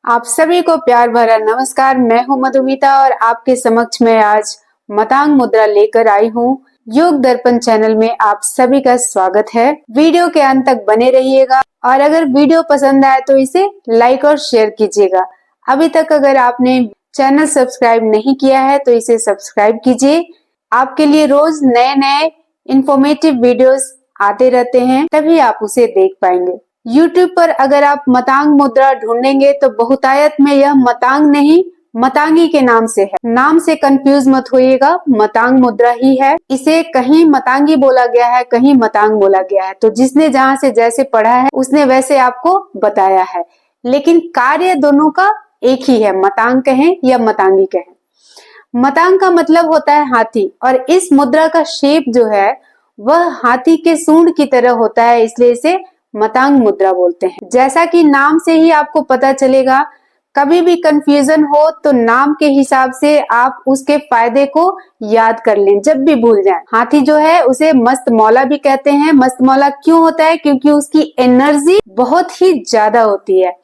आप सभी को प्यार भरा नमस्कार। मैं हूं मधुमिता और आपके समक्ष में आज मतांग मुद्रा लेकर आई हूं। योग दर्पण चैनल में आप सभी का स्वागत है। वीडियो के अंत तक बने रहिएगा और अगर वीडियो पसंद आए तो इसे लाइक और शेयर कीजिएगा। अभी तक अगर आपने चैनल सब्सक्राइब नहीं किया है तो इसे सब्सक्राइब कीजिए। आपके लिए रोज नए नए इंफॉर्मेटिव वीडियोस आते रहते हैं, तभी आप उसे देख पाएंगे। YouTube पर अगर आप मतांग मुद्रा ढूंढेंगे तो बहुतायत में यह मतांग नहीं मतांगी के नाम से है। नाम से कंफ्यूज मत होइएगा, मतांग मुद्रा ही है। इसे कहीं मतांगी बोला गया है, कहीं मतांग बोला गया है, तो जिसने जहाँ से जैसे पढ़ा है उसने वैसे आपको बताया है, लेकिन कार्य दोनों का एक ही है, मतांग कहें या मतांगी कहें। मतांग का मतलब होता है हाथी और इस मुद्रा का शेप जो है वह हाथी के सूंड की तरह होता है, इसलिए इसे मतांग मुद्रा बोलते हैं। जैसा कि नाम से ही आपको पता चलेगा, कभी भी कंफ्यूजन हो तो नाम के हिसाब से आप उसके फायदे को याद कर लें, जब भी भूल जाएं। हाथी जो है उसे मस्त मौला भी कहते हैं। मस्त मौला क्यों होता है? क्योंकि उसकी एनर्जी बहुत ही ज्यादा होती है।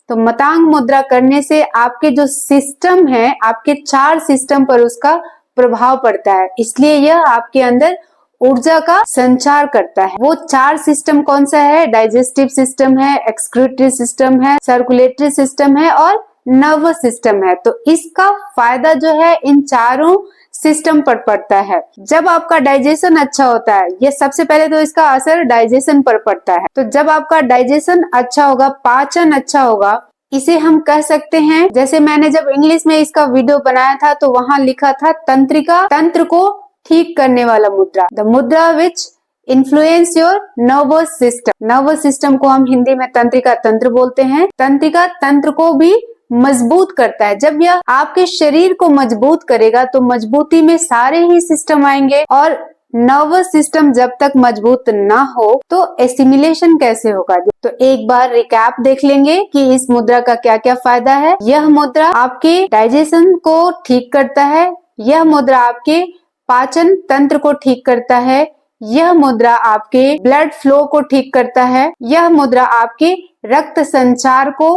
तो मतांग मुद्रा करने से आपके जो सिस्टम है, आपके 4 सिस्टम पर उसका प्रभाव पड़ता है, इसलिए यह आपके अंदर ऊर्जा का संचार करता है। वो 4 सिस्टम कौन सा है? डाइजेस्टिव सिस्टम है, एक्सक्रीटरी सिस्टम है, सर्कुलेटरी सिस्टम है और नर्वस सिस्टम है। तो इसका फायदा जो है इन चारों सिस्टम पर पड़ता है। जब आपका डाइजेशन अच्छा होता है, ये सबसे पहले तो इसका असर डाइजेशन पर पड़ता है। तो जब आपका डाइजेशन अच्छा होगा, पाचन अच्छा होगा, इसे हम कह सकते हैं, जैसे मैंने जब इंग्लिश में इसका वीडियो बनाया था तो वहां लिखा था तंत्रिका, तंत्र को ठीक करने वाला मुद्रा, द मुद्रा which influence your nervous system. Nervous system को हम हिंदी में तंत्रिका तंत्र बोलते हैं। तंत्रिका तंत्र को भी मजबूत करता है। जब यह आपके शरीर को मजबूत करेगा तो मजबूती में सारे ही सिस्टम आएंगे, और नर्वस सिस्टम जब तक मजबूत ना हो तो एसिमिलेशन कैसे होगा? तो एक बार रिकैप देख लेंगे कि इस मुद्रा का क्या क्या फायदा है। यह मुद्रा आपके डाइजेशन को ठीक करता है, यह मुद्रा आपके पाचन तंत्र को ठीक करता है, यह मुद्रा आपके ब्लड फ्लो को ठीक करता है, यह मुद्रा आपके रक्त संचार को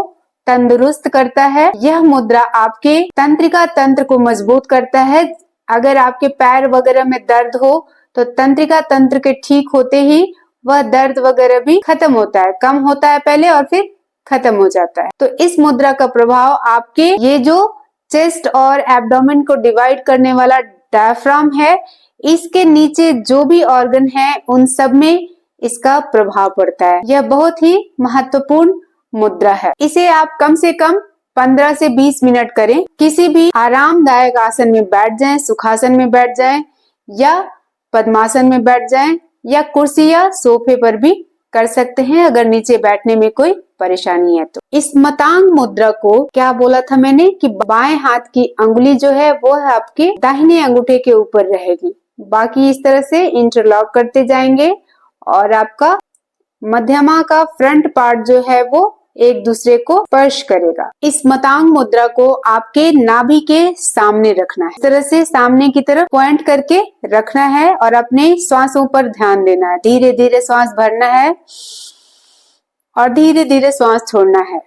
तंदुरुस्त करता है, यह मुद्रा आपके तंत्रिका तंत्र को मजबूत करता है। अगर आपके पैर वगैरह में दर्द हो तो तंत्रिका तंत्र के ठीक होते ही वह दर्द वगैरह भी खत्म होता है, कम होता है पहले और फिर खत्म हो जाता है। तो इस मुद्रा का प्रभाव आपके ये जो चेस्ट और एब्डोमेन को डिवाइड करने वाला डायफ्राम है, इसके नीचे जो भी ऑर्गन है उन सब में इसका प्रभाव पड़ता है। यह बहुत ही महत्वपूर्ण मुद्रा है। इसे आप कम से कम 15 से 20 मिनट करें। किसी भी आरामदायक आसन में बैठ जाएं, सुखासन में बैठ जाएं या पद्मासन में बैठ जाएं या कुर्सी या सोफे पर भी कर सकते हैं, अगर नीचे बैठने में कोई परेशानी है तो। इस मतांग मुद्रा को क्या बोला था मैंने कि बाएं हाथ की अंगुली जो है वो है आपके दाहिने अंगूठे के ऊपर रहेगी, बाकी इस तरह से इंटरलॉक करते जाएंगे और आपका मध्यमा का फ्रंट पार्ट जो है वो एक दूसरे को स्पर्श करेगा। इस मतांग मुद्रा को आपके नाभि के सामने रखना है, इस तरह से सामने की तरफ पॉइंट करके रखना है और अपने श्वासों पर ध्यान देना है। धीरे धीरे श्वास भरना है और धीरे धीरे श्वास छोड़ना है।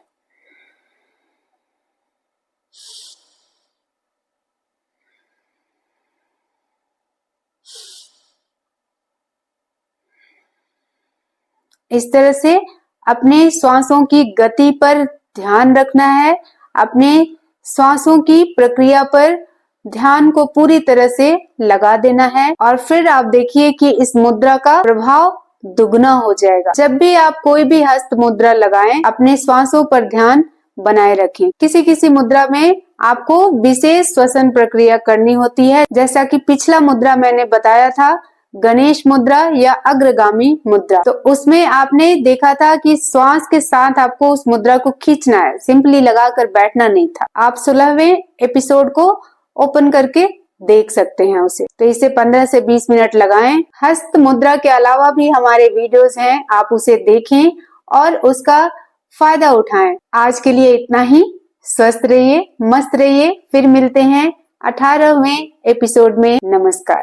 इस तरह से अपने श्वासों की गति पर ध्यान रखना है, अपने श्वासों की प्रक्रिया पर ध्यान को पूरी तरह से लगा देना है और फिर आप देखिए कि इस मुद्रा का प्रभाव दुगना हो जाएगा। जब भी आप कोई भी हस्त मुद्रा लगाएं, अपने श्वासों पर ध्यान बनाए रखें। किसी किसी मुद्रा में आपको विशेष श्वसन प्रक्रिया करनी होती है, जैसा कि पिछला मुद्रा मैंने बताया था, गणेश मुद्रा या अग्रगामी मुद्रा। तो उसमें आपने देखा था कि श्वास के साथ आपको उस मुद्रा को खींचना है, सिंपली लगाकर बैठना नहीं था। आप 16वें एपिसोड को ओपन करके देख सकते हैं उसे। तो इसे 15 से 20 मिनट लगाएं। हस्त मुद्रा के अलावा भी हमारे वीडियोस हैं, आप उसे देखें और उसका फायदा उठाएं। आज के लिए इतना ही। स्वस्थ रहिए, मस्त रहिए। फिर मिलते हैं 18वें एपिसोड में। नमस्कार।